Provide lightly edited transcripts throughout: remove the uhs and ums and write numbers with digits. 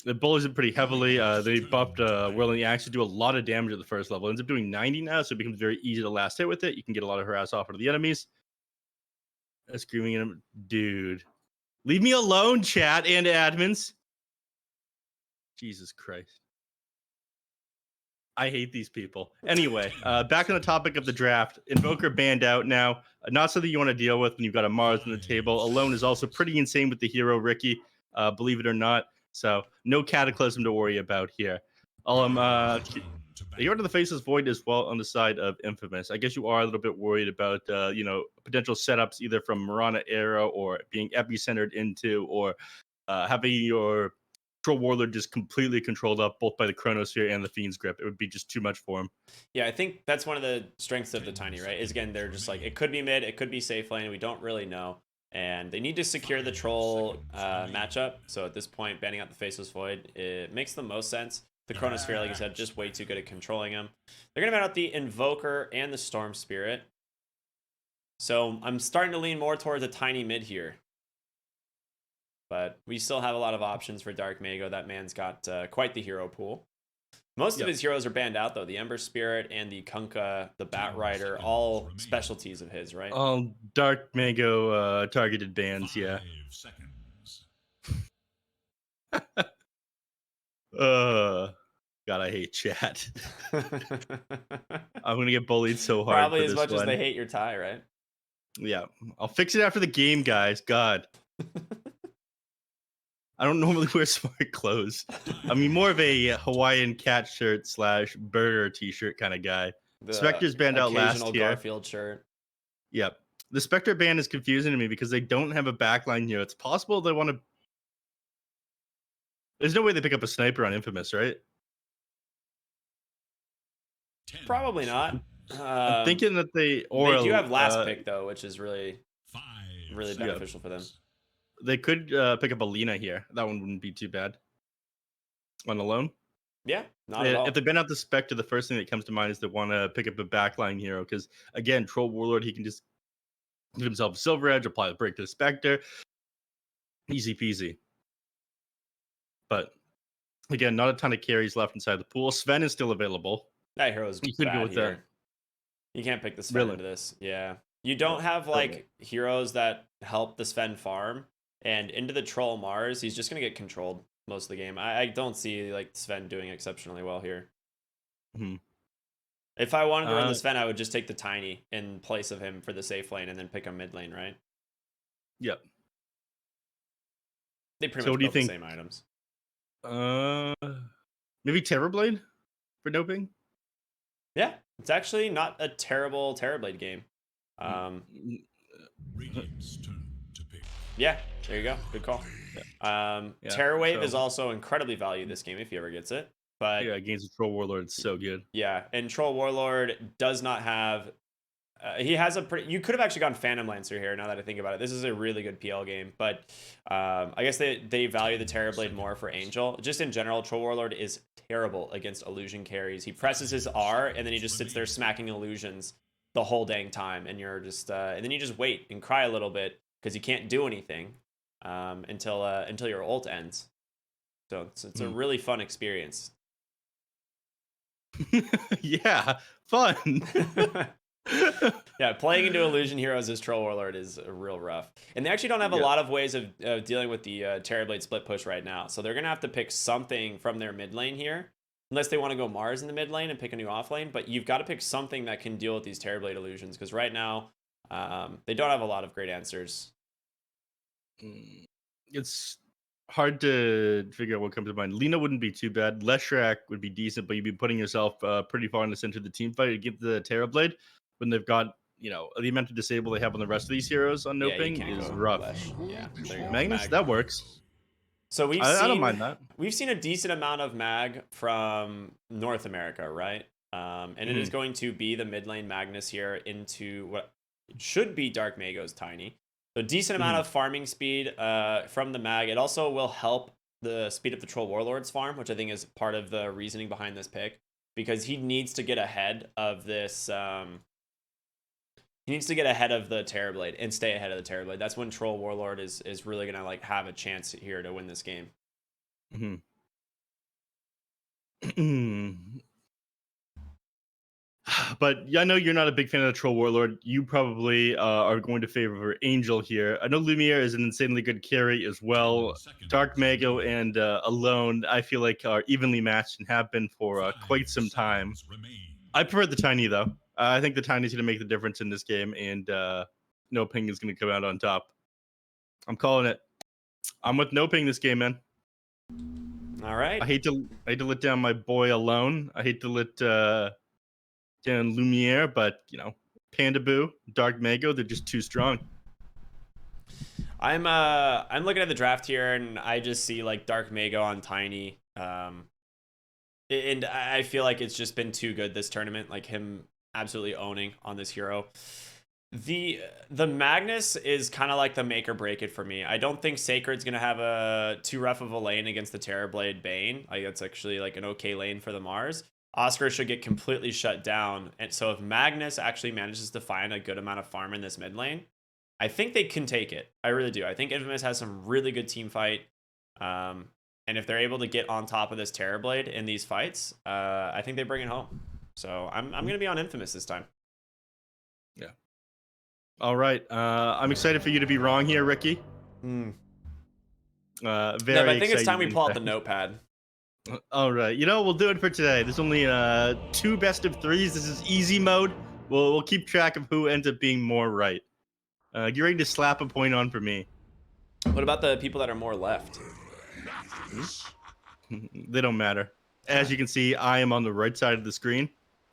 It bullies it pretty heavily. They buffed Whirling the Axe to do a lot of damage at the first level. It ends up doing 90 now, so it becomes very easy to last hit with it. You can get a lot of harass off of the enemies. Screaming at him, dude. Leave me alone, chat and admins. Jesus Christ. I hate these people. Anyway, back on the topic of the draft. Invoker banned out now. Not something you want to deal with when you've got a Mars on the table. Alone is also pretty insane with the hero, Ricky, believe it or not. So no Cataclysm to worry about here. You're to the Faceless Void as well on the side of Infamous. I guess you are a little bit worried about, potential setups either from Marana Arrow or being epicentered into or having your Troll Warlord just completely controlled up both by the Chronosphere and the Fiend's Grip. It would be just too much for him. Yeah, I think that's one of the strengths of the Tiny, right? Is again, they're just like, it could be mid, it could be safe lane, we don't really know. And they need to secure the Troll matchup. So at this point, banning out the Faceless Void, it makes the most sense. The Chronosphere, like I said, just way too good at controlling him. They're going to ban out the Invoker and the Storm Spirit. So I'm starting to lean more towards a Tiny mid here. But we still have a lot of options for Dark Mago. That man's got quite the hero pool. Most of his heroes are banned out, though. The Ember Spirit and the Kunkka, the Bat Rider, all specialties of his, right? All Dark Mago targeted bans, yeah. God, I hate chat. I'm going to get bullied so hard. Probably as much as they hate your tie, right? Yeah. I'll fix it after the game, guys. God. I don't normally wear smart clothes. I mean, more of a Hawaiian cat shirt / burger t-shirt kind of guy. The Spectre's banned out last year. Garfield shirt. Yep. The Spectre ban is confusing to me because they don't have a backline here. It's possible they want to... There's no way they pick up a sniper on Infamous, right? Probably not. I'm thinking that they do have last pick, though, which is really beneficial for them. They could pick up a Lina here. That one wouldn't be too bad. On Alone? Yeah, not at all. If they ban out the Spectre, the first thing that comes to mind is they want to pick up a backline hero. Because, again, Troll Warlord, he can just give himself a Silver Edge, apply the break to the Spectre. Easy peasy. But, again, not a ton of carries left inside the pool. Sven is still available. That hero's bad here. You can't pick the Sven into this. Yeah. You don't have, heroes that help the Sven farm. And into the Troll Mars, he's just going to get controlled most of the game. I don't see, Sven doing exceptionally well here. Mm-hmm. If I wanted to run the Sven, I would just take the Tiny in place of him for the safe lane and then pick a mid lane, right? Yep. They pretty much build the same items. Maybe Terrorblade for NoPing? Yeah, it's actually not a terrible Terrorblade game. Yeah, there you go. Good call. Terrorwave is also incredibly valued this game if he ever gets it. But yeah, against the Troll Warlord, it's so good. Yeah, and Troll Warlord does not have... he has a pretty... You could have actually gone Phantom Lancer here, now that I think about it. This is a really good PL game, but I guess they value the Terrorblade more for Angel. Just in general, Troll Warlord is terrible against illusion carries. He presses his R, and then he just sits there smacking illusions the whole dang time, and you're just... and then you just wait and cry a little bit, because you can't do anything until your ult ends. So it's a really fun experience. Yeah, fun. Yeah, playing into Illusion Heroes as Troll Warlord is real rough. And they actually don't have a lot of ways of dealing with the Terrorblade split push right now. So they're going to have to pick something from their mid lane here. Unless they want to go Mars in the mid lane and pick a new off lane. But you've got to pick something that can deal with these Terrorblade illusions. Because right now, they don't have a lot of great answers. It's hard to figure out what comes to mind. Lina wouldn't be too bad. Leshrac would be decent, but you'd be putting yourself pretty far in the center of the team fight to get the Terrorblade when they've got, the amount of disable they have on the rest of these heroes on NoPing is rough. Yeah, Magnus, that works. So I don't mind that. We've seen a decent amount of mag from North America, right? And it is going to be the mid lane Magnus here into what should be Dark Mago's Tiny. So decent amount of farming speed from the mag. It also will help the speed of the Troll Warlord's farm, which I think is part of the reasoning behind this pick, because he needs to get ahead of this He needs to get ahead of the Terrorblade and stay ahead of the Terrorblade. That's when Troll Warlord is really gonna like have a chance here to win this game. But yeah, I know you're not a big fan of the Troll Warlord. You probably are going to favor Angel here. I know Lumiere is an insanely good carry as well. Dark Mago and Alone, I feel like, are evenly matched and have been for quite some time. I prefer the Tiny, though. I think the Tiny's going to make the difference in this game, and NoPing is going to come out on top. I'm calling it. I'm with NoPing this game, man. All right. I hate to let down my boy Alone. I hate to let down Lumiere, but you know, Panda Boo, Dark Mago, they're just too strong. I'm looking at the draft here, and I just see like Dark Mago on Tiny. And I feel like it's just been too good this tournament, like him absolutely owning on this hero. The Magnus is kind of like the make or break it for me. I don't think Sacred's going to have a too rough of a lane against the Terrorblade Bane. Like that's actually like an okay lane for the Mars. Oscar should get completely shut down. And so if Magnus actually manages to find a good amount of farm in this mid lane, I think they can take it. I really do. I think Infamous has some really good team fight. And if they're able to get on top of this Terrorblade in these fights, I think they bring it home. So I'm going to be on Infamous this time. Yeah. All right. I'm excited for you to be wrong here, Ricky. Very Very but I think it's time we exciting pull out fact. the notepad. All right. You know, we'll do it for today. There's only 2 best of 3s. This is easy mode. We'll keep track of who ends up being more right. Get ready to slap a point on for me. What about the people that are more left? They don't matter. As you can see, I am on the right side of the screen.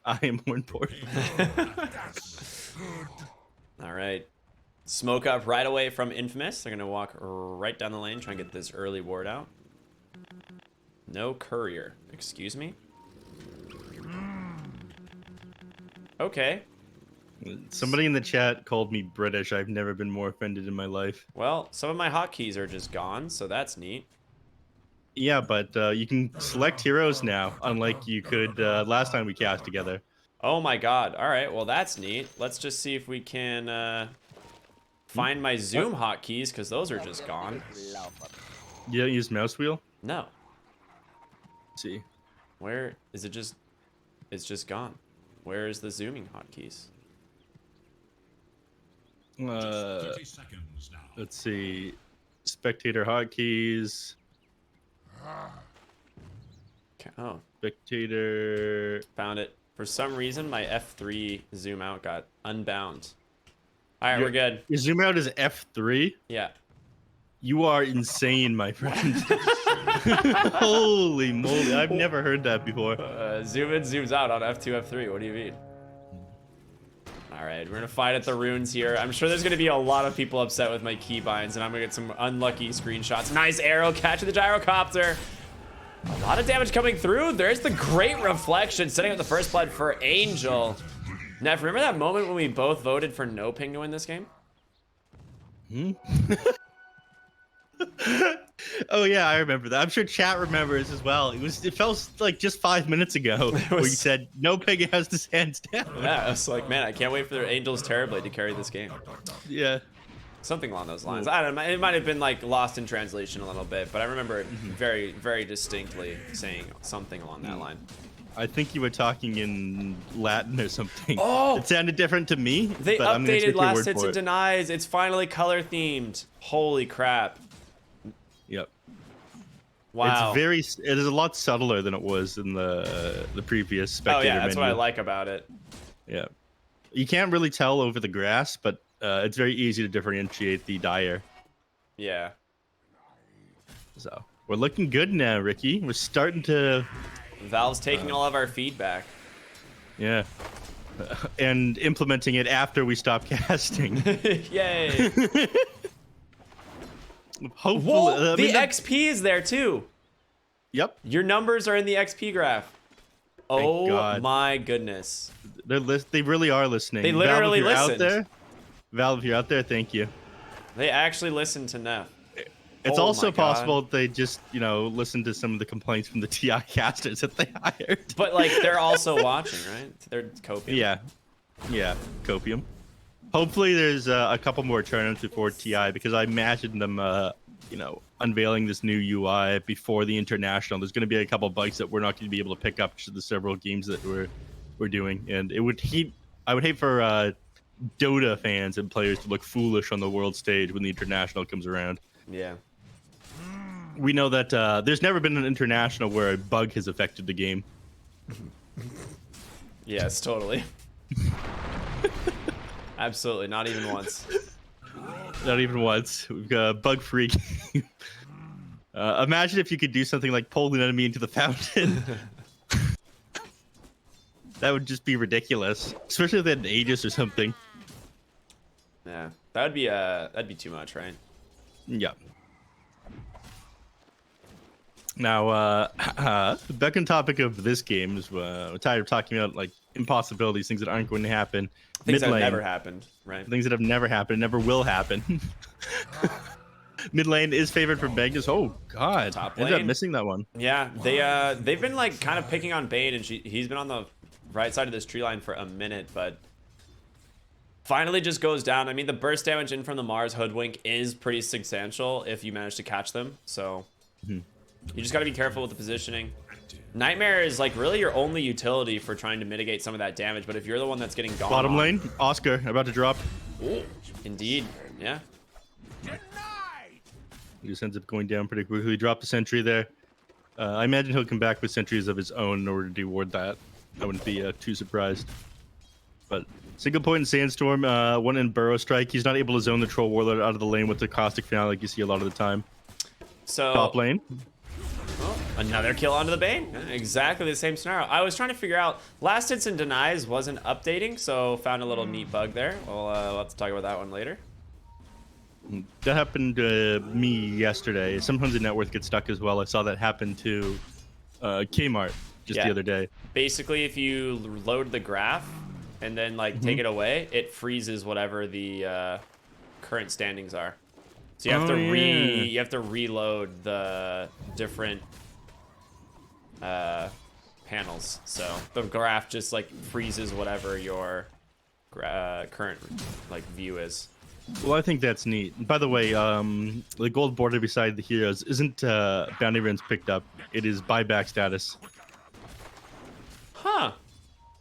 I am more important. All right. Smoke up right away from Infamous. They're going to walk right down the lane, try and get this early ward out. No courier. Excuse me? Okay. Somebody in the chat called me British. I've never been more offended in my life. Well, some of my hotkeys are just gone, so that's neat. Yeah, but you can select heroes now, unlike you could last time we cast together. Oh my god. All right, well, that's neat. Let's just see if we can find my zoom hotkeys, because those are just gone. You don't use mouse wheel? No. Let's see. Where is it? Just it's just gone. Where is the zooming hotkeys? Let's see. Spectator hotkeys. Okay. Oh, Spectator. found it. For some reason, my F3 zoom out got unbound. All right, we're good. Your zoom out is F3? Yeah. You are insane, my friend. Holy moly. I've never heard that before. Zoom in, zooms out on F2, F3. What do you mean? All right, we're going to fight at the runes here. I'm sure there's going to be a lot of people upset with my keybinds, and I'm going to get some unlucky screenshots. Nice arrow catch of the gyrocopter. A lot of damage coming through. There's the great reflection, setting up the first blood for Angel. Neff, remember that moment when we both voted for NoPing to win this game? Oh yeah, I remember that. I'm sure chat remembers as well. It felt like just 5 minutes ago where you said NoPing has his hands down. Yeah, I was like, man, I can't wait for Angel's Terrorblade to carry this game. Yeah. Something along those lines. I don't know. It might have been like lost in translation a little bit, but I remember it very, very distinctly saying something along that line. I think you were talking in Latin or something. Oh! It sounded different to me. They but I'm gonna take updated your last word hits for and it. denies. It's finally color themed. Holy crap. Yep. Wow. It is a lot subtler than it was in the previous spectator Oh yeah, that's menu. what I like about it. Yeah. You can't really tell over the grass, but it's very easy to differentiate the dyer. Yeah. So we're looking good now, Ricky. We're starting to. Valve's taking all of our feedback. Yeah. And implementing it after we stop casting. Yay. Hopefully. Whoa, the XP is there too. Yep. Your numbers are in the XP graph. Oh God. my goodness. They really are listening. They literally Valve, if listened. you're out there, Valve, if you're out there, thank you. They actually listened to Neff. It's Oh also my God. possible they just, listen to some of the complaints from the TI casters that they hired. But like they're also watching, right? They're copium. Yeah. Yeah. Copium. Hopefully, there's a couple more tournaments before TI because I imagine them, you know, unveiling this new UI before the international. There's going to be a couple bugs that we're not going to be able to pick up to the several games that we're doing, and I would hate for Dota fans and players to look foolish on the world stage when the international comes around. Yeah. We know that there's never been an international where a bug has affected the game. Yes, totally. Absolutely, not even once. Not even once. We've got bug free. Imagine if you could do something like pull an enemy into the fountain. That would just be ridiculous, especially if they had Aegis or something. Yeah, that'd be too much, right? Yeah. Now, back on topic of this game is we're tired of talking about like impossibilities, things that aren't going to happen. Things that have never happened, right? Things that have never happened, never will happen. Mid lane is favored for Magnus. Oh God, Top lane. ended up missing that one. Yeah, they've been like kind of picking on Bane, and he's been on the right side of this tree line for a minute, but finally just goes down. I mean, the burst damage in from the Mars Hoodwink is pretty substantial if you manage to catch them. So you just got to be careful with the positioning. Nightmare is like really your only utility for trying to mitigate some of that damage, but if you're the one that's getting gone Bottom on, lane, Oscar about to drop. Ooh, indeed, yeah. He just ends up going down pretty quickly. Drop the sentry there. I imagine he'll come back with sentries of his own in order to reward that. I wouldn't be too surprised. But single point in Sandstorm, one in Burrow Strike. He's not able to zone the Troll Warlord out of the lane with the Caustic Finale like you see a lot of the time. So top lane. Oh, another kill onto the Bane. Exactly the same scenario. I was trying to figure out, Last Hits and Denies wasn't updating, so found a little neat bug there. We'll have to talk about that one later. That happened to me yesterday. Sometimes the network gets stuck as well. I saw that happen to Kmart just the other day. Basically, if you load the graph and then like take it away, it freezes whatever the current standings are. So you have you have to reload the different panels. So the graph just like freezes whatever your current like view is. Well, I think that's neat. By the way, the gold border beside the heroes isn't bounty runs picked up. It is buyback status. Huh.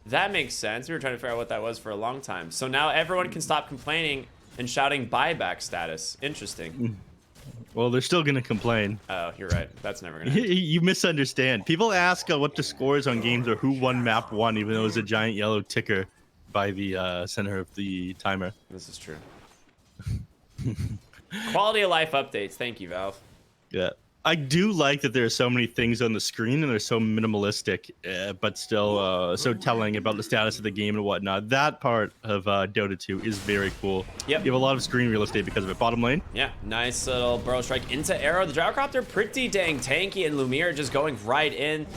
That makes sense. We were trying to figure out what that was for a long time. So now everyone can stop complaining and shouting buyback status. Interesting. Well, they're still going to complain. Oh, you're right. That's never going to happen. You misunderstand. People ask what the scores on games are, who won map 1, even though it was a giant yellow ticker by the center of the timer. This is true. Quality of life updates. Thank you, Valve. Yeah. I do like that there are so many things on the screen and they're so minimalistic, but still so telling about the status of the game and whatnot. That part of Dota 2 is very cool. Yep. You have a lot of screen real estate because of it. Bottom lane. Yeah, nice little burrow strike into arrow. The Gyrocopter pretty dang tanky, and Lumiere just going right in.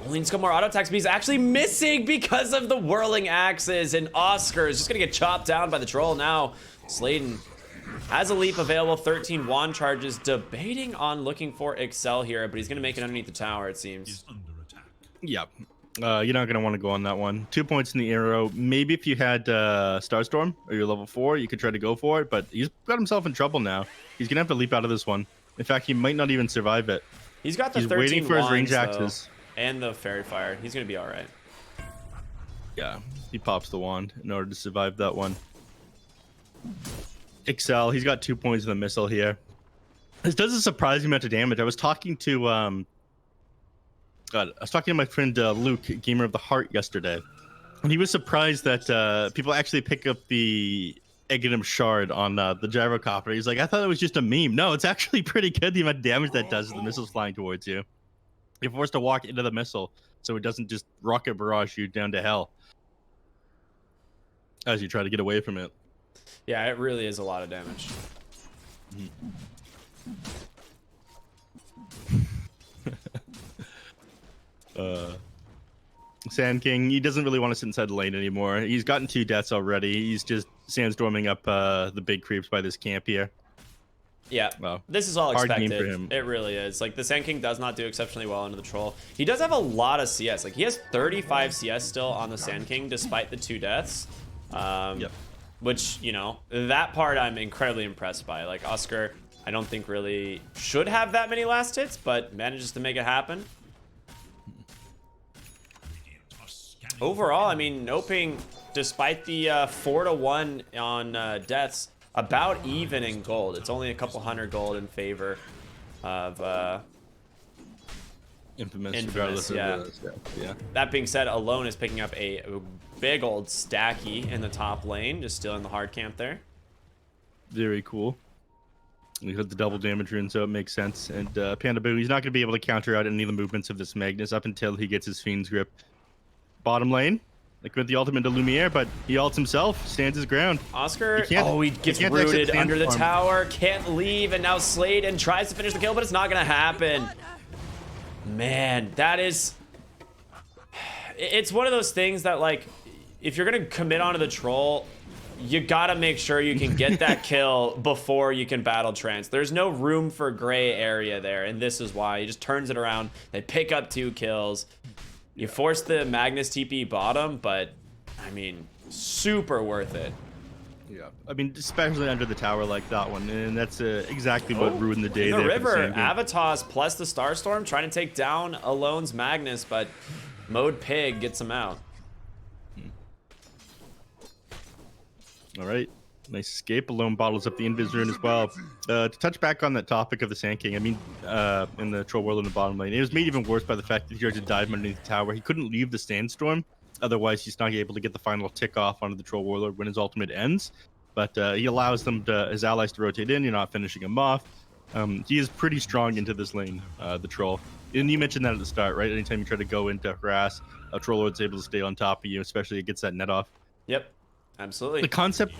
Only needs a couple more auto attacks, but he's actually missing because of the whirling axes, and Oscar is just gonna get chopped down by the troll now. Sladen has a leap available, 13 wand charges, debating on looking for Excel here, but he's going to make it underneath the tower, it seems. Yep. You're not going to want to go on that one. 2 points in the arrow. Maybe if you had Starstorm or you're level 4, you could try to go for it, but he's got himself in trouble now. He's going to have to leap out of this one. In fact, he might not even survive it. He's got the 13 waiting for his range wands, axes. And the Fairy Fire. He's going to be all right. Yeah, he pops the wand in order to survive that one. Excel, he's got 2 points in the missile here. This does a surprising amount of damage. I was talking to my friend Luke, Gamer of the Heart, yesterday, and he was surprised that people actually pick up the Eggenum Shard on the Gyrocopter. He's like, I thought it was just a meme. No, it's actually pretty good, the amount of damage that does as the missile's flying towards you. You're forced to walk into the missile so it doesn't just rocket barrage you down to hell as you try to get away from it. Yeah, it really is a lot of damage. Sand King, he doesn't really want to sit inside the lane anymore. He's gotten 2 deaths already. He's just sandstorming up the big creeps by this camp here. Yeah, well, this is all hard expected. game for him. It really is. Like, the Sand King does not do exceptionally well into the troll. He does have a lot of CS. Like, he has 35 CS still on the Sand King, despite the 2 deaths. Yep. which, you know, that part I'm incredibly impressed by. Like, Oscar, I don't think really should have that many last hits, but manages to make it happen. Overall, I mean, NoPing, despite the 4-1 on deaths, about even in gold. It's only a couple hundred gold in favor of Infamous, yeah. Yeah. That being said, Alone is picking up a big old stacky in the top lane, just still in the hard camp there. Very cool. We hit the double damage rune, so it makes sense. And Panda Boo, he's not going to be able to counter out any of the movements of this Magnus up until he gets his Fiend's Grip. Bottom lane, like with the ultimate to Lumiere, but he ults himself, stands his ground. Oscar, he gets rooted under the tower, can't leave, and now Slade tries to finish the kill, but it's not going to happen. Man, that is... It's one of those things that, like, if you're going to commit onto the troll, you got to make sure you can get that kill before you can battle trance. There's no room for gray area there, and this is why. He just turns it around. They pick up 2 kills. You force the Magnus TP bottom, but, I mean, super worth it. Yeah, I mean, especially under the tower like that one, and that's exactly what ruined the day. In the there river, Avatos plus the Starstorm trying to take down Alone's Magnus, but Mode Pig gets him out. All right, nice escape. Alone bottles up the Invis rune as well. To touch back on that topic of the Sand King, I mean, in the Troll World in the bottom lane, it was made even worse by the fact that he tried to dive underneath the tower. He couldn't leave the Sandstorm. Otherwise, he's not able to get the final tick off onto the Troll Warlord when his ultimate ends. But he allows his allies to rotate in. You're not finishing him off. He is pretty strong into this lane, the Troll. And you mentioned that at the start, right? Anytime you try to go into harass, a Troll Lord's able to stay on top of you, especially it gets that net off. Yep, absolutely. The concept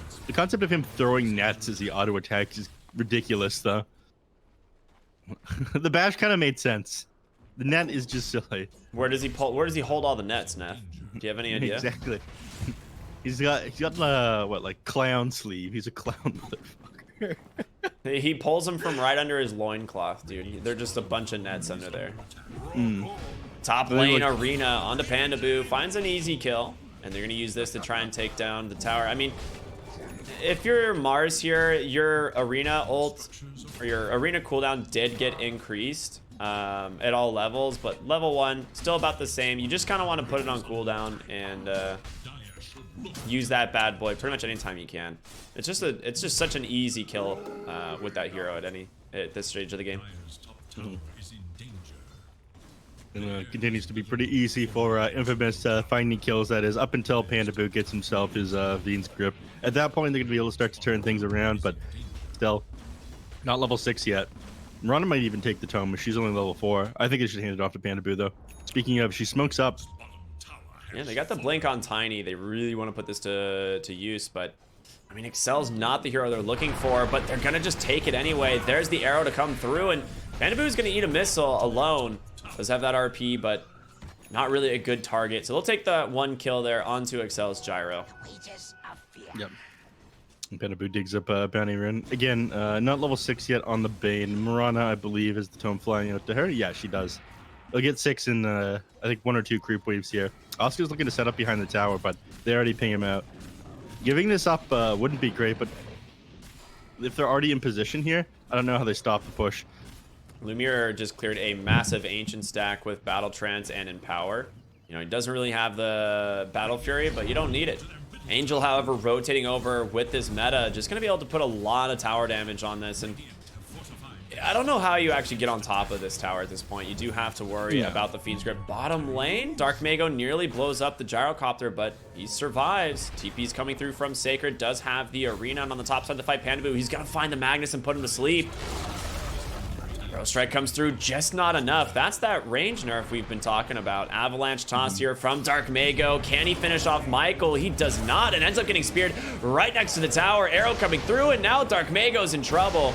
of him throwing nets as the auto attack is ridiculous, though. The bash kind of made sense. The net is just silly. Where does he hold all the nets, Neff? Do you have any idea? Exactly. He's got what, like clown sleeve. He's a clown motherfucker. He pulls them from right under his loincloth, dude. They're just a bunch of nets under there. Top lane arena onto Panda Boo, finds an easy kill, and they're gonna use this to try and take down the tower. I mean, if you're Mars here, your arena ult or your arena cooldown did get increased at all levels, but level 1 still about the same. You just kind of want to put it on cooldown and use that bad boy pretty much anytime you can. It's just such an easy kill with that hero at this stage of the game. And continues to be pretty easy for Infamous finding kills, that is, up until Panda Boo gets himself his Fiend's Grip. At that point, they're going to be able to start to turn things around, but still, not level 6 yet. Mirana might even take the tome, but she's only level 4. I think they should hand it off to Panda Boo, though. Speaking of, she smokes up. Yeah, they got the blink on Tiny. They really want to put this to use, but I mean, Excel's not the hero they're looking for, but they're gonna just take it anyway. There's the arrow to come through, and Panda Boo's gonna eat a missile alone. Does have that RP, but not really a good target. So they'll take the 1 kill there onto Excel's gyro. Yep. Panda Boo digs up Bounty Rune. Again, not level 6 yet on the Bane. Mirana, I believe, has the tome flying out to her. Yeah, she does. They'll get 6 in, I think, 1 or 2 creep waves here. Oscar's looking to set up behind the tower, but they already ping him out. Giving this up wouldn't be great, but if they're already in position here, I don't know how they stop the push. Lumiere just cleared a massive Ancient stack with Battle Trance and Empower. You know, he doesn't really have the Battle Fury, but you don't need it. Angel, however, rotating over with this meta, just going to be able to put a lot of tower damage on this. And I don't know how you actually get on top of this tower at this point. You do have to worry about the Fiend's Grip. Bottom lane, Dark Mago nearly blows up the Gyrocopter, but he survives. TP's coming through from Sacred, does have the arena, and on the top side to fight Panda Boo. He's going to find the Magnus and put him to sleep. Bro Strike comes through, just not enough. That's that range nerf we've been talking about. Avalanche toss here from Dark Mago. Can he finish off Michael? He does not, and ends up getting speared right next to the tower. Arrow coming through, and now Dark Mago's in trouble.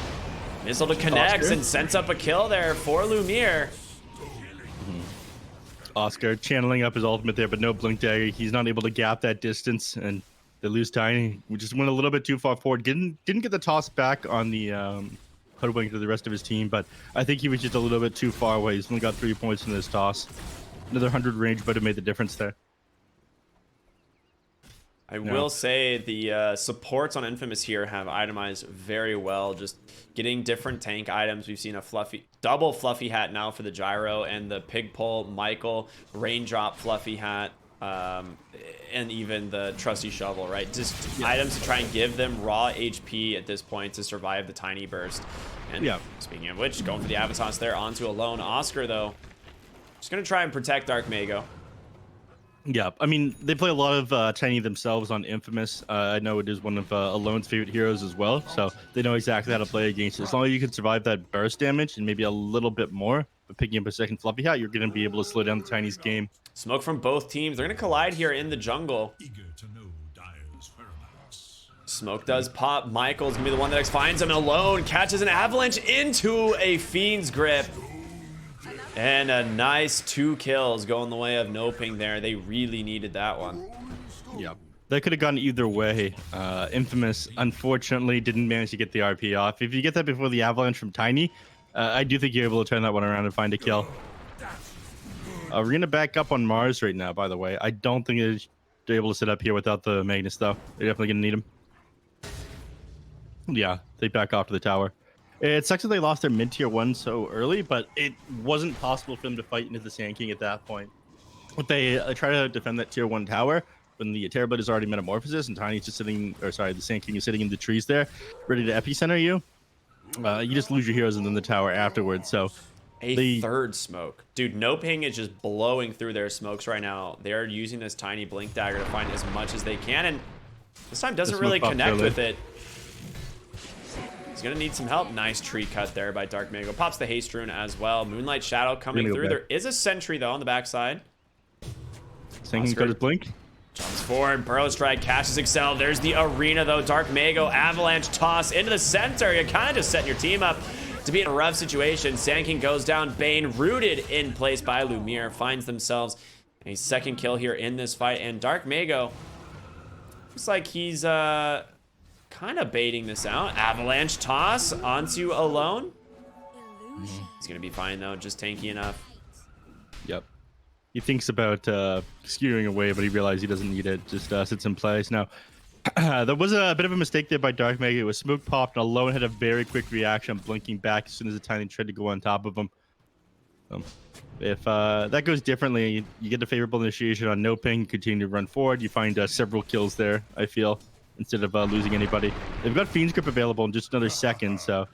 Missile to connects and sends up a kill there for Lumiere. Oscar channeling up his ultimate there, but no blink dagger. He's not able to gap that distance, and they lose Tiny. We just went a little bit too far forward. Didn't get the toss back on the hoodwink to the rest of his team, but I think he was just a little bit too far away. He's only got 3 points in this toss. Another 100 range, but it made the difference there. I will say the supports on Infamous here have itemized very well. Just getting different tank items. We've seen a double fluffy hat now for the gyro and the pig pole, Michael, raindrop fluffy hat, and even the trusty shovel, right? Just items to try and give them raw HP at this point to survive the tiny burst. And speaking of which, going for the Avatos there onto a lone Oscar though. Just gonna try and protect Dark Mago. Yeah, I mean, they play a lot of Tiny themselves on Infamous. I know it is one of Alone's favorite heroes as well, so they know exactly how to play against it. As long as you can survive that burst damage and maybe a little bit more, but picking up a second fluffy hat, you're going to be able to slow down the Tiny's game. Smoke from both teams. They're going to collide here in the jungle. Smoke does pop. Michael's going to be the one that finds him alone, catches an avalanche into a Fiend's Grip. And a nice 2 kills going the way of NoPing there. They really needed that one. Yeah, that could have gone either way. Infamous, unfortunately, didn't manage to get the RP off. If you get that before the avalanche from Tiny, I do think you're able to turn that one around and find a kill. We're going to back up on Mars right now, by the way. I don't think they're able to sit up here without the Magnus, though. They're definitely going to need him. Yeah, they back off to the tower. It sucks that they lost their mid-tier 1 so early, but it wasn't possible for them to fight into the Sand King at that point. But they try to defend that tier 1 tower when the Terrorblade is already metamorphosis and Tiny's just sitting, or sorry, the Sand King is sitting in the trees there, ready to epicenter you. You just lose your heroes and then the tower afterwards. So third smoke. Dude, NoPing is just blowing through their smokes right now. They're using this tiny blink dagger to find as much as they can, and this time doesn't really connect with it. He's gonna need some help. Nice tree cut there by Dark Mago. Pops the haste rune as well. Moonlight Shadow coming through. There is a sentry though on the backside. Sand got his blink. Jumps forward. Burrow Strike. Cashes Excel. There's the arena though. Dark Mago. Avalanche toss into the center. You're kind of just setting your team up to be in a rough situation. Sand King goes down. Bane rooted in place by Lumiere. Finds themselves a second kill here in this fight. And Dark Mago looks like he's kind of baiting this out. Avalanche toss onto Alone. He's gonna be fine though, just tanky enough. Yep. He thinks about skewing away, but he realized he doesn't need it. Just sits in place. Now, there was a bit of a mistake there by Dark Mega. It was smoke popped, and Alone had a very quick reaction, blinking back as soon as the Tiny tried to go on top of him. If that goes differently, you get a favorable initiation on NoPing, continue to run forward. You find several kills there, I feel, instead of losing anybody. They've got Fiend's Grip available in just another second, so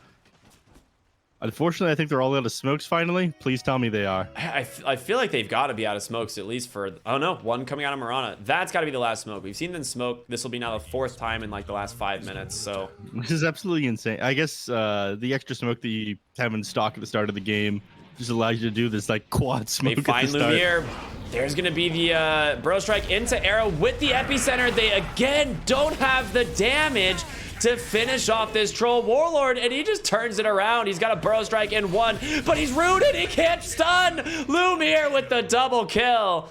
unfortunately I think they're all out of smokes finally. Please tell me they are. I feel like they've got to be out of smokes, at least for, oh no, one coming out of Marana. That's got to be the last smoke. We've seen them smoke. This will be now the 4th time in like the last 5 minutes, so which is absolutely insane. I guess the extra smoke that you have in stock at the start of the game just allows you to do this like quad smoke. They find Lumiere. There's going to be the Burrow Strike into Arrow with the epicenter. They again don't have the damage to finish off this Troll Warlord, and he just turns it around. He's got a Burrow Strike in 1, but he's rooted. He can't stun. Lumiere with the double kill.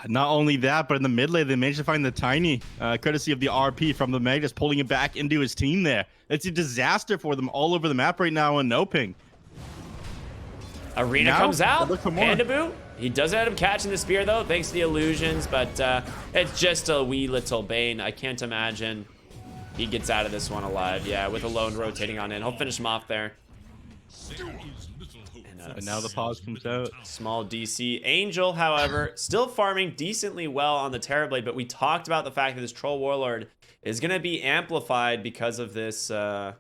Not only that, but in the mid lane, they managed to find the Tiny, courtesy of the RP from the Magnus, pulling it back into his team there. It's a disaster for them all over the map right now in NoPing. Arena comes out. Pandaboo. He does end up catching the spear though, thanks to the illusions, but it's just a wee little Bane. I can't imagine he gets out of this one alive. Yeah, with Alone rotating on in. He'll finish him off there. And now the pause comes out. Small DC. Angel, however, still farming decently well on the Terrorblade, but we talked about the fact that this Troll Warlord is going to be amplified because of this the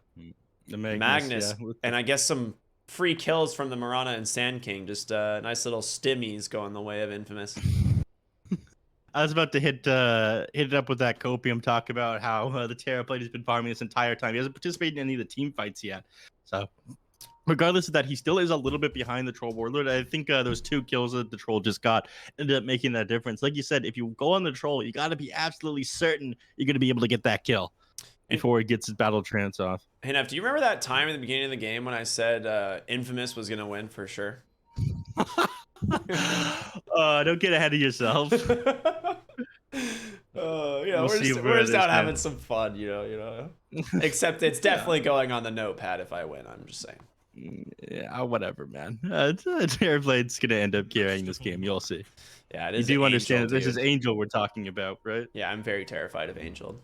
Magnus. Yeah. And I guess some free kills from the Marana and Sand King. Just nice little stimmies going the way of Infamous. I was about to hit it up with that Copium talk about how the Terrorblade has been farming this entire time. He hasn't participated in any of the team fights yet. So regardless of that, he still is a little bit behind the Troll Warlord. I think those 2 kills that the Troll just got ended up making that difference. Like you said, if you go on the Troll, you got to be absolutely certain you're going to be able to get that kill before he gets his battle trance off. Hey, Neff, do you remember that time in the beginning of the game when I said Infamous was going to win for sure? Don't get ahead of yourself. Yeah, we're just out having some fun, you know. Except it's definitely going on the notepad if I win. I'm just saying. Yeah, whatever, man. Terrorblade's gonna end up carrying this game. You'll see. Yeah, it You is do Angel, understand that this dude. is Angel we're talking about, right? Yeah, I'm very terrified of Angel.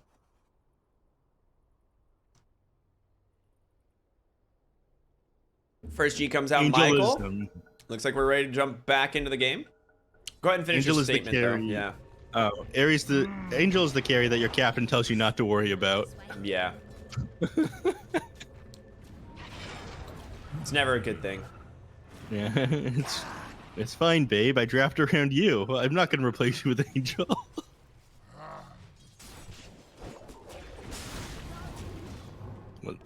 First G comes out, Angel is Michael. Looks like we're ready to jump back into the game. Go ahead and finish Angel your is the statement, though. carry. Yeah. Oh, Angel is the carry that your captain tells you not to worry about. Yeah. It's never a good thing. Yeah, it's fine, babe. I draft around you. I'm not gonna replace you with Angel. Well,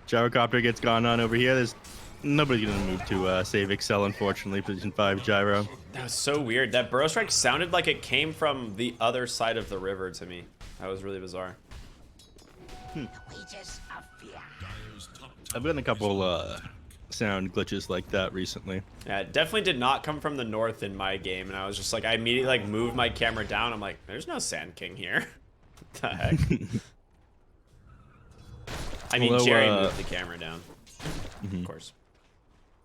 Gyrocopter gets gone on over here. There's nobody gonna move to save Excel, unfortunately. Position 5 Gyro. That was so weird. That burrow strike sounded like it came from the other side of the river to me. That was really bizarre. I've gotten a couple sound glitches like that recently. Yeah, it definitely did not come from the north in my game, and I was just like, I immediately like moved my camera down. I'm like, there's no Sand King here. What the heck? I mean, Jerry moved the camera down, of course.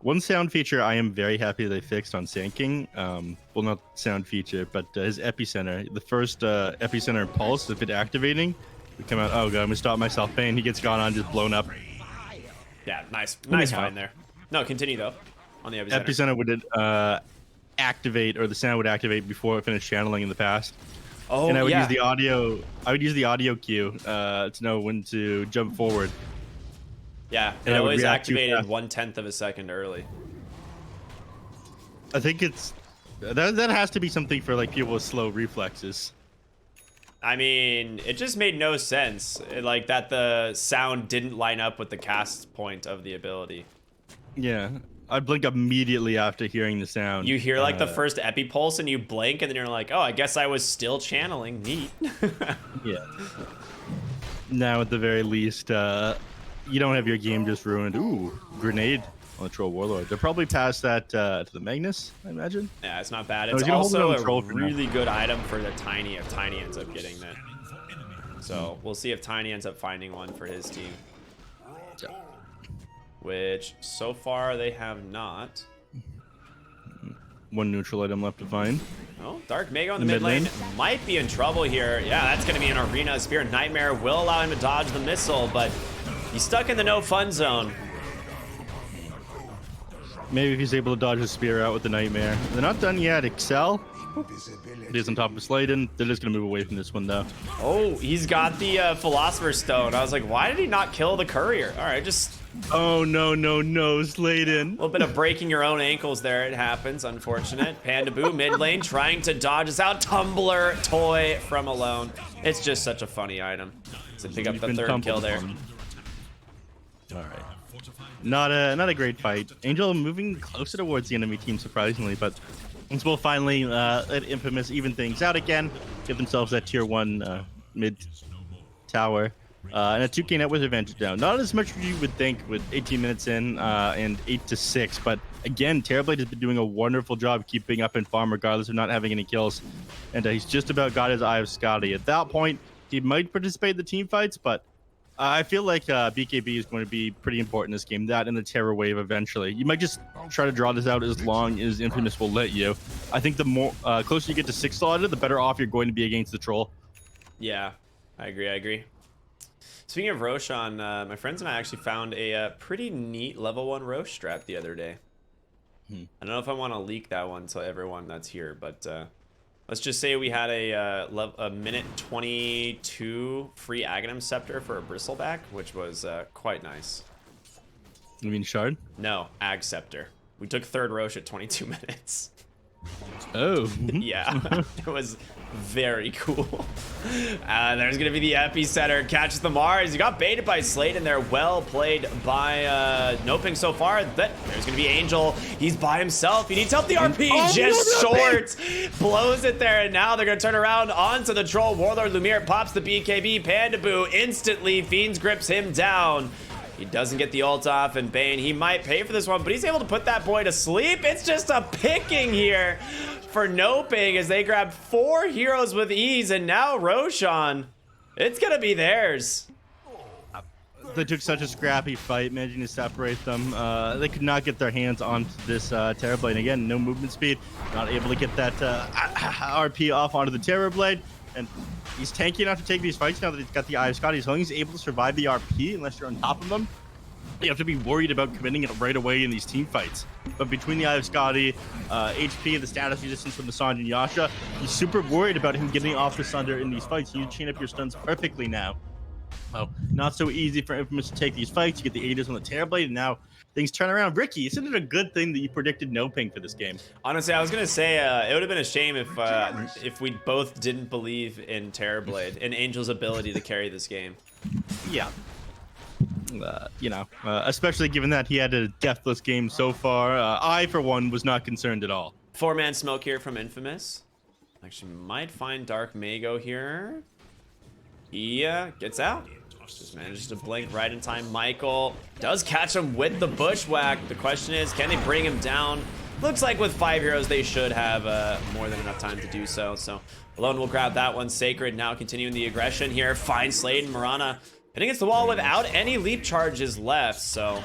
One sound feature I am very happy they fixed on Sand King, well, not sound feature, but his epicenter. The first epicenter pulse, if it activating, would come out. Oh god, I'm gonna stop myself. Pain. He gets gone on, just blown up. Yeah, nice find there. No, continue though. On the epicenter. Epicenter would activate, or the sound would activate before it finished channeling in the past. Oh, and I would yeah. use the audio. I would use the audio cue to know when to jump forward. Yeah, it always activated 1/10 of a second early. I think it's that has to be something for like people with slow reflexes. I mean, it just made no sense, like that the sound didn't line up with the cast point of the ability. Yeah, I blink immediately after hearing the sound. You hear like the first epi pulse and you blink and then you're like, oh, I guess I was still channeling. Neat. Yeah. Now, at the very least, you don't have your game just ruined. Ooh, grenade on the Troll Warlord. They're probably past that to the Magnus, I imagine. Yeah, it's not bad. No, It's he's gonna hold it also on a Troll for now. really good item for the Tiny if Tiny ends up getting that. So we'll see if Tiny ends up finding one for his team. Which, so far, they have not. One neutral item left to find. Oh, Dark Mago in the mid lane might be in trouble here. Yeah, that's going to be an arena. Spirit Nightmare will allow him to dodge the missile, but he's stuck in the no fun zone. Maybe if he's able to dodge his spear out with the Nightmare. They're not done yet. Excel. It is on top of Sladen. They're just going to move away from this one, though. Oh, he's got the Philosopher's Stone. I was like, why did he not kill the Courier? All right, just... Oh, no, Sladen. A little bit of breaking your own ankles there. It happens. Unfortunate. Panda Boo mid lane trying to dodge us out. Tumbler toy from Alone. It's just such a funny item. To pick up the third kill there. All right. Not a great fight. Angel moving closer towards the enemy team, surprisingly, but once we'll finally let Infamous even things out again, give themselves that tier 1 mid tower. And a 2K net worth advantage down. Not as much as you would think with 18 minutes in and 8-6, but again, Terrorblade has been doing a wonderful job keeping up in farm regardless of not having any kills. And he's just about got his Eye of Scotty. At that point, he might participate in the team fights, but I feel like BKB is going to be pretty important in this game. That and the Terror Wave eventually. You might just try to draw this out as long as Infamous will let you. I think the more closer you get to 6 slotted, the better off you're going to be against the Troll. Yeah, I agree. Speaking of Roshan, my friends and I actually found a pretty neat level 1 Rosh strat the other day. I don't know if I want to leak that one to everyone that's here, but let's just say we had a minute 22 free Aghanim Scepter for a Bristleback, which was quite nice. You mean Shard? No, Ag Scepter. We took third Rosh at 22 minutes. Oh. Yeah, it was very cool. There's gonna be the epicenter, catches the Mars. He got baited by Slade in there. Well played by NoPing so far. But there's gonna be Angel. He's by himself. He needs help. The RP just short. Blows it there, and now they're gonna turn around onto the Troll Warlord. Lumiere pops the BKB. Panda Boo instantly Fiends grips him down. He doesn't get the ult off, and Bane, he might pay for this one, but he's able to put that boy to sleep. It's just a picking here for NoPing as they grab 4 heroes with ease, and now Roshan, it's gonna be theirs. They took such a scrappy fight, managing to separate them. They could not get their hands onto this Terrorblade. Again, no movement speed, not able to get that RP off onto the Terrorblade. And he's tanky enough to take these fights now that he's got the Eye of Scotty. As long as he's able to survive the RP, unless you're on top of him, you have to be worried about committing it right away in these team fights. But between the Eye of Scotty, HP, the status resistance from the Sanj and Yasha, he's super worried about him getting off the Sunder in these fights. You chain up your stuns perfectly now. Well, not so easy for Infamous to take these fights. You get the Aegis on the Terrorblade, and now things turn around. Ricky, isn't it a good thing that you predicted NoPing for this game? Honestly, I was gonna say it would have been a shame if we both didn't believe in Terrorblade and Angel's ability to carry this game. Yeah. Especially given that he had a deathless game so far. I, for one, was not concerned at all. 4-man smoke here from Infamous. Actually, might find Dark Mago here. He gets out. Just manages to blink right in time. Michael does catch him with the bushwhack. The question is, can they bring him down? Looks like with 5 heroes, they should have more than enough time to do so. So Alone will grab that one. Sacred now continuing the aggression here. Finds Slade and Marana hitting against the wall without any leap charges left. So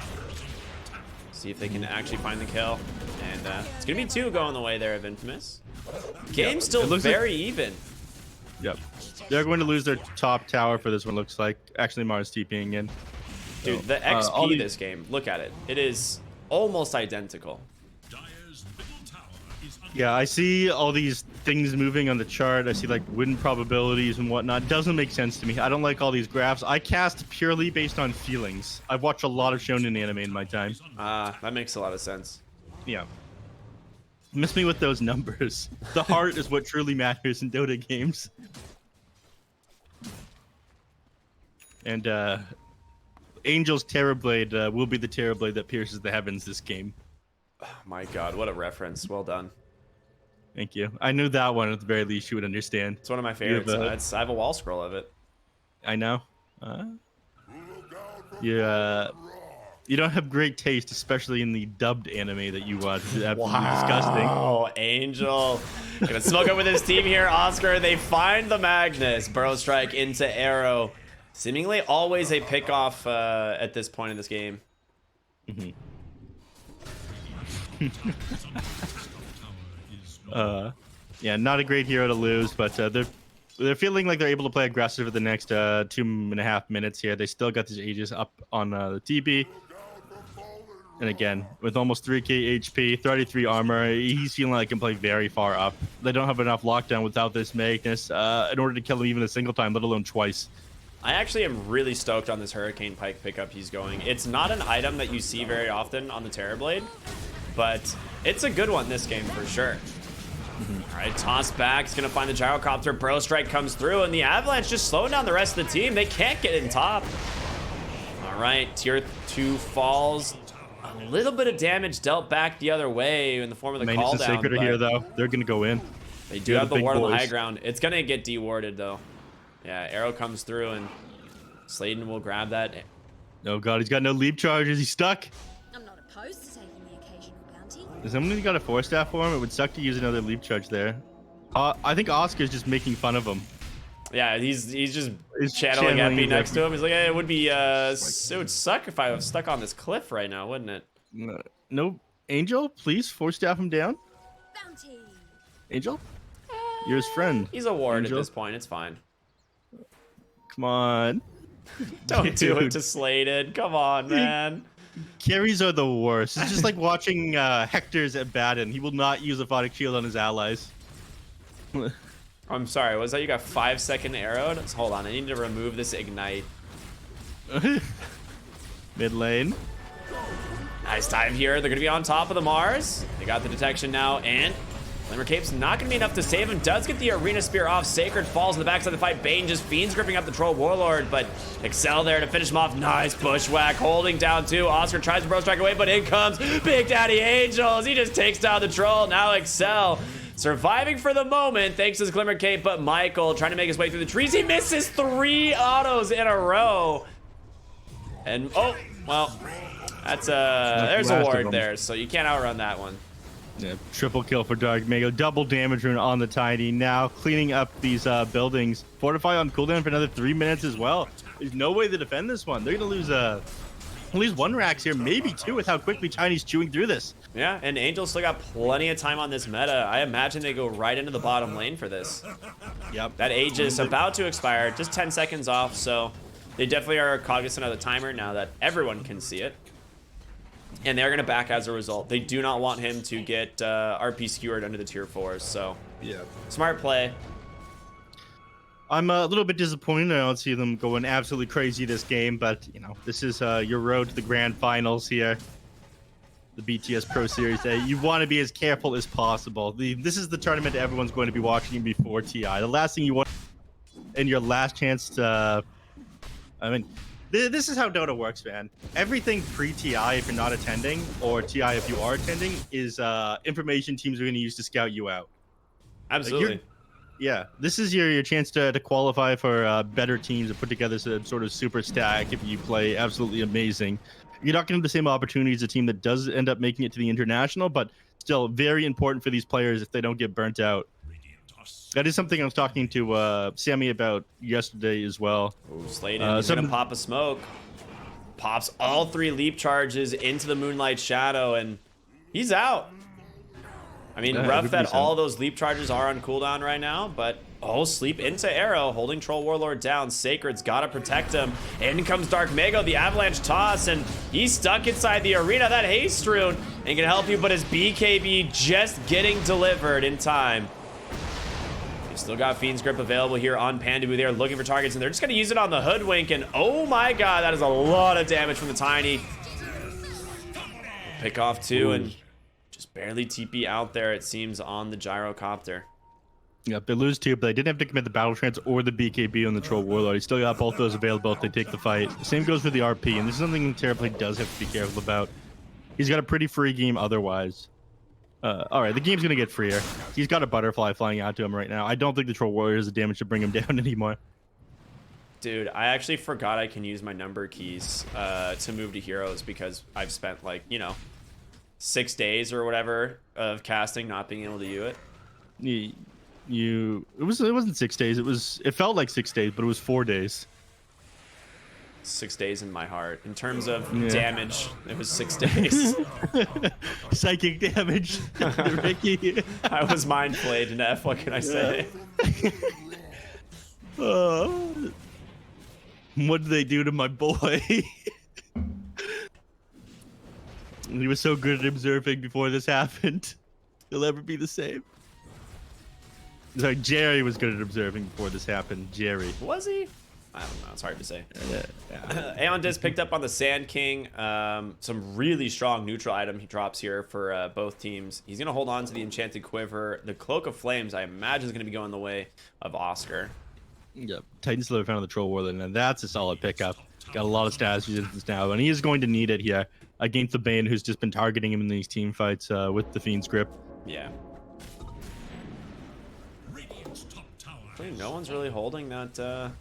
see if they can actually find the kill. And it's going to be 2 going the way there of Infamous. Game's still very even. Yep. They're going to lose their top tower for this one, looks like. Actually, Mars TPing in. Dude, the XP this game, look at it. It is almost identical. Yeah, I see all these things moving on the chart. I see like win probabilities and whatnot. Doesn't make sense to me. I don't like all these graphs. I cast purely based on feelings. I've watched a lot of shonen anime in my time. That makes a lot of sense. Yeah. Miss me with those numbers. The heart is what truly matters in Dota games. And Angel's Terrorblade will be the Terrorblade that pierces the heavens this game. Oh my god, what a reference. Well done. Thank you. I knew that one at the very least you would understand. It's one of my favorites. I have a wall scroll of it. I know. You don't have great taste, especially in the dubbed anime that you watch. It's absolutely disgusting. Oh, Angel. Gonna smoke up with his team here. Oscar, they find the Magnus. Burrow Strike into Arrow. Seemingly always a pick-off at this point in this game. Yeah, not a great hero to lose, but they're feeling like they're able to play aggressive for the next 2.5 minutes here. They still got these Aegis up on the TB. And again, with almost 3k HP, 33 armor, he's feeling like he can play very far up. They don't have enough lockdown without this Magnus in order to kill him even a single time, let alone twice. I actually am really stoked on this Hurricane Pike pickup he's going. It's not an item that you see very often on the Terrorblade, but it's a good one this game for sure. All right, toss back. He's going to find the Gyrocopter. Burrow Strike comes through, and the Avalanche just slowing down the rest of the team. They can't get in top. All right, tier 2 falls. A little bit of damage dealt back the other way in the form of the call down. Sacred are here, though. They're going to go in. They do have the ward on the high ground. It's going to get dewarded, though. Yeah, Arrow comes through, and Sladen will grab that. Oh, God, he's got no leap charges. He's stuck. I'm not opposed to taking the occasional bounty. Is somebody got a 4-staff for him? It would suck to use another leap charge there. I think Oscar's just making fun of him. Yeah, he's just channeling Epi next to him. He's like, hey, it would be it would suck if I was stuck on this cliff right now, wouldn't it? No, Angel, please 4-staff him down. Bounty. Angel, you're his friend. He's a ward Angel. at this point. It's fine. Come on. Don't do it to Sladen. Come on, man. Carries are the worst. It's just like watching Hector's at Baden. He will not use a Photic Shield on his allies. I'm sorry, was that you got 5-second arrow? Hold on, I need to remove this ignite. Mid lane. Nice time here. They're gonna be on top of the Mars. They got the detection now, and Glimmer Cape's not gonna be enough to save him. Does get the Arena Spear off. Sacred falls in the backside of the fight. Bane just fiends gripping up the Troll Warlord, but Excel there to finish him off. Nice bushwhack, holding down 2. Oscar tries to Burrow Strike away, but in comes Big Daddy Angels. He just takes down the Troll. Now Excel surviving for the moment thanks to his Glimmer Cape, but Michael trying to make his way through the trees. He misses 3 autos in a row. And, oh, well, that's there's a ward there, so you can't outrun that one. Yeah, triple kill for Dark Mago. Double damage rune on the Tiny. Now cleaning up these buildings. Fortify on cooldown for another 3 minutes as well. There's no way to defend this one. They're gonna lose one racks here, maybe two, with how quickly Tiny's chewing through this. Yeah, and Angel still got plenty of time on this meta. I imagine they go right into the bottom lane for this. Yep. That age is about to expire, just 10 seconds off, so they definitely are cognizant of the timer now that everyone can see it. And they're going to back as a result. They do not want him to get RP skewered under the tier 4s, so yeah, smart play. I'm a little bit disappointed. I don't see them going absolutely crazy this game, but you know, this is your road to the grand finals here. The BTS Pro Series. You want to be as careful as possible. This is the tournament everyone's going to be watching before TI. The last thing you want and your last chance to... I mean, this is how Dota works, man. Everything pre-TI, if you're not attending, or TI if you are attending, is information teams are going to use to scout you out. Absolutely. Yeah, this is your chance to qualify for better teams and put together some sort of super stack if you play absolutely amazing. You're not going to have the same opportunity as a team that does end up making it to the international, but still very important for these players if they don't get burnt out. That is something I was talking to Sammy about yesterday as well. Ooh, Sladen, he's gonna pop a smoke. Pops all 3 leap charges into the Moonlight Shadow, and he's out. I mean, rough that all those leap charges are on cooldown right now, but sleep into Arrow, holding Troll Warlord down. Sacred's gotta protect him. In comes Dark Mago, the Avalanche toss, and he's stuck inside the arena. That Haste Rune ain't gonna help you, but his BKB just getting delivered in time. You've still got Fiend's Grip available here on Pandabu. They're looking for targets, and they're just gonna use it on the Hoodwink, and oh my god, that is a lot of damage from the Tiny. Pick off 2, and just barely TP out there, it seems, on the Gyrocopter. Yep, they lose 2, but they didn't have to commit the Battle Trance or the BKB on the Troll Warlord. He still got both those available if they take the fight. The same goes for the RP, and this is something Terraplay does have to be careful about. He's got a pretty free game otherwise. All right, the game's going to get freer. He's got a Butterfly flying out to him right now. I don't think the Troll Warrior has the damage to bring him down anymore. Dude, I actually forgot I can use my number keys to move to heroes because I've spent, like, you know, 6 days or whatever of casting not being able to do it. It wasn't 6 days. It felt like 6 days, but it was 4 days. 6 days in my heart. In terms of damage, it was 6 days. Psychic damage. Ricky. I was mind played, Neph. What can I say? What did they do to my boy? He was so good at observing before this happened. He'll never be the same. Sorry, Jerry was good at observing before this happened. Jerry. Was he? I don't know. It's hard to say. Aeon Disc picked up on the Sand King. Some really strong neutral item he drops here for both teams. He's going to hold on to the Enchanted Quiver. The Cloak of Flames, I imagine, is going to be going the way of Oscar. Yep. Titan's still found the Troll Warlord, and that's a solid pickup. Got a lot of status resistance now, and he is going to need it here against the Bane, who's just been targeting him in these team fights with the Fiend's Grip. Yeah. No one's really holding that.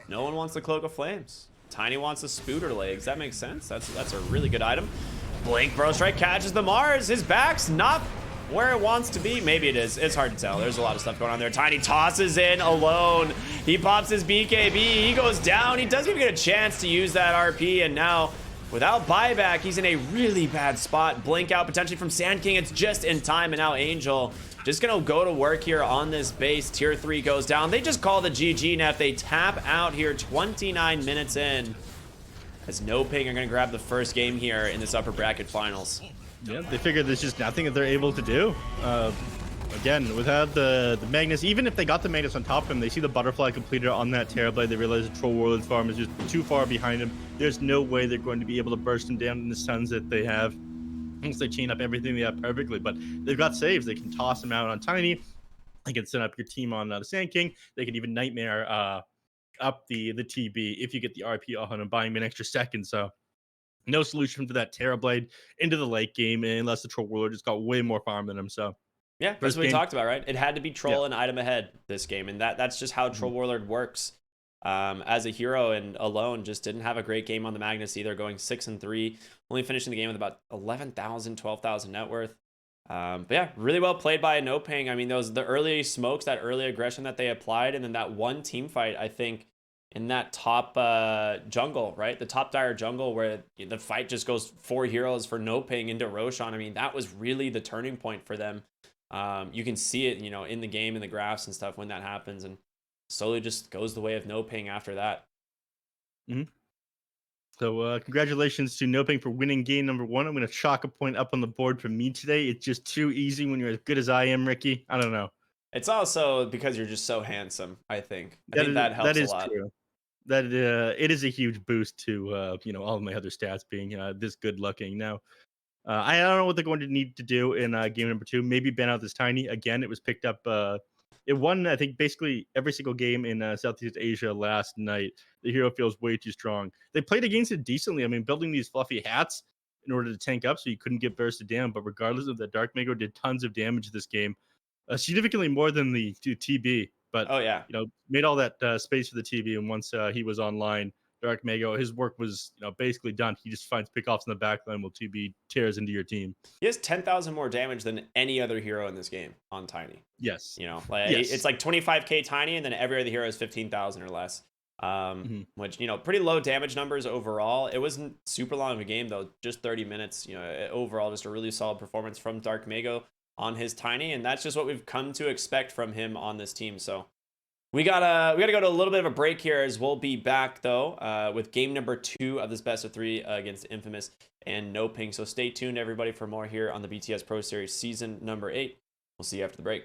No one wants the Cloak of Flames. Tiny wants the Spooter Legs. That makes sense. That's a really good item. Blink Bro Strike catches the Mars. His back's not where it wants to be. Maybe it is. It's hard to tell. There's a lot of stuff going on there. Tiny tosses in alone. He pops his BKB. He goes down. He doesn't even get a chance to use that RP. And now, without buyback, he's in a really bad spot. Blink out potentially from Sand King. It's just in time. And now Angel just gonna go to work here on this base. Tier 3 goes down. They just call the GG Neph. They tap out here 29 minutes in. As NoPing are gonna grab the first game here in this upper bracket finals. Yeah, they figured there's just nothing that they're able to do. Again, without the Magnus, even if they got the Magnus on top of him, they see the Butterfly completed on that Terrorblade. They realize the Troll Warlord's farm is just too far behind him. There's no way they're going to be able to burst him down in the stuns that they have. Once they chain up everything they have perfectly, but they've got saves. They can toss him out on Tiny. They can set up your team on the Sand King. They can even Nightmare up the TB if you get the RP on him, buying him an extra second. So no solution for that Terrorblade into the late game unless the Troll Warlord just got way more farm than him. So yeah, that's what we talked about, right? It had to be Troll and item ahead this game, and that's just how Troll Warlord works. As a hero and alone, just didn't have a great game on the Magnus either, going 6-3, only finishing the game with about 11,000, 12,000 net worth. But yeah, really well played by NoPing. I mean, the early smokes, that early aggression that they applied, and then that one team fight, I think, in that top jungle, right? The top dire jungle where the fight just goes 4 heroes for NoPing into Roshan. I mean, that was really the turning point for them. You can see it, in the game, in the graphs and stuff when that happens, and slowly just goes the way of NoPing after that. Mm-hmm. So congratulations to NoPing for winning game number 1. I'm going to chalk a point up on the board for me today. It's just too easy when you're as good as I am, Ricky. I don't know. It's also because you're just so handsome, I think. I think that helps that is a lot. True. That it is a huge boost to all of my other stats being this good looking. Now, I don't know what they're going to need to do in game number 2. Maybe ban out this Tiny again. It was picked up. It won, I think, basically every single game in Southeast Asia last night. The hero feels way too strong. They played against it decently. I mean, building these fluffy hats in order to tank up so you couldn't get bursted down. But regardless of that, Dark Mago did tons of damage this game, significantly more than the TB. But Oh yeah, made all that space for the TB. And once he was online, Dark Mago, his work was basically done. He just finds pickoffs in the backline while TB tears into your team. he has 10,000 more damage than any other hero in this game on Tiny. Yes. Yes. It's like 25k Tiny, and then every other hero is 15,000 or less. Which, pretty low damage numbers overall. It wasn't super long of a game though, just 30 minutes. Overall, just a really solid performance from Dark Mago on his Tiny, and that's just what we've come to expect from him on this team. So we gotta go to a little bit of a break here, as we'll be back though with game number 2 of this best of 3 against Infamous and NoPing. So stay tuned, everybody, for more here on the BTS Pro Series season number 8. We'll see you after the break.